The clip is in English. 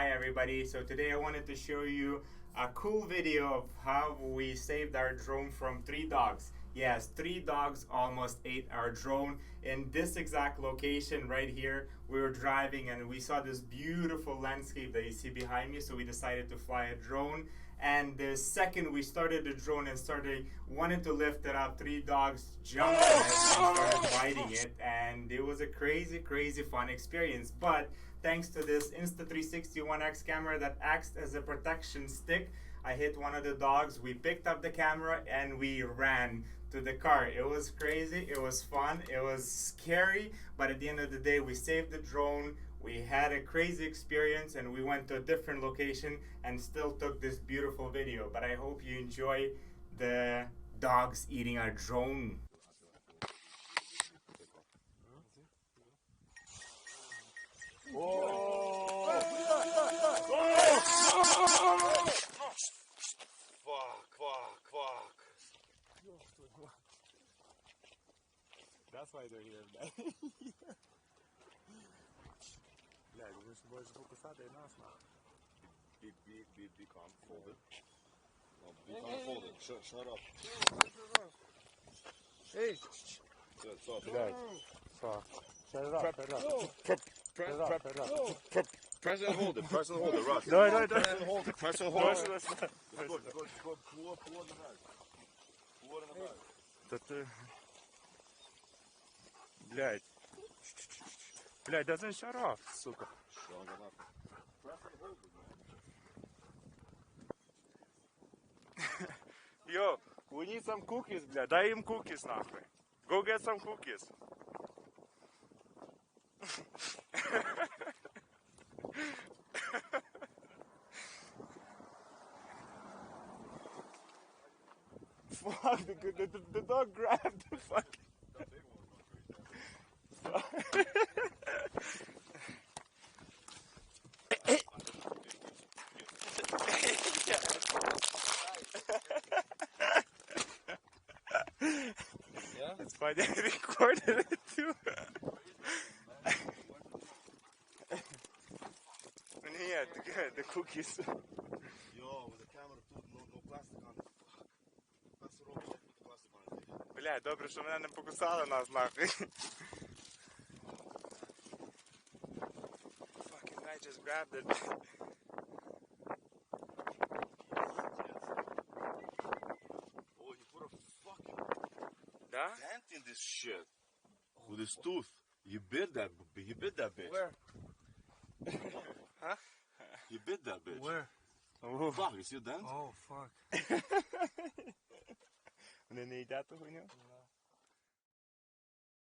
Hi everybody, so today I wanted to show you a cool video of how we saved our drone from 3 dogs. Yes, 3 dogs almost ate our drone in this exact location right here. We were driving and we saw this beautiful landscape that you see behind me, so we decided to fly a drone. And the second we started the drone and wanted to lift it up, 3 dogs jumped on it and started biting it, and it was a crazy fun experience. But thanks to this Insta360 1X camera that acts as a protection stick, I hit one of the dogs, we picked up the camera and we ran to the car. It was crazy, it was fun, it was scary, but at the end of the day we saved the drone. We had a crazy experience and we went to a different location and still took this beautiful video. But I hope you enjoy the dogs eating our drone. Whoa! Fuck. That's why they're here, man. Блядь, вы же больше фокусаты и нас, нахуй. Be calm, hold it. No, be calm, hold it. Shut up. Hey! Good, soft. Блядь, soft. Shut it up. Press and hold it, Rush. No. Press and hold it. Good. Pull in the back. Да ты... Блядь. Блядь, doesn't shut off, сука. Yo, we need some cookies, блядь. Дай им cookies, нахуй. Go get some cookies. Fuck, the dog grabbed the fucking... Yeah? It's fine, I recorded it too. And he had the cookies. Yo, with the camera too, no plastic on it. Fuck. That's the wrong shit with the plastic on it. Бля, добре, що мене не покусали нас, нахуй. Fucking guy just grabbed it. Oh, he put a fucking dent in this shit. With his tooth. You bit that bitch. Where? Huh? You bit that bitch. Where? Oh. Fuck, you see a dent? Oh, fuck. And then they ate that, you know?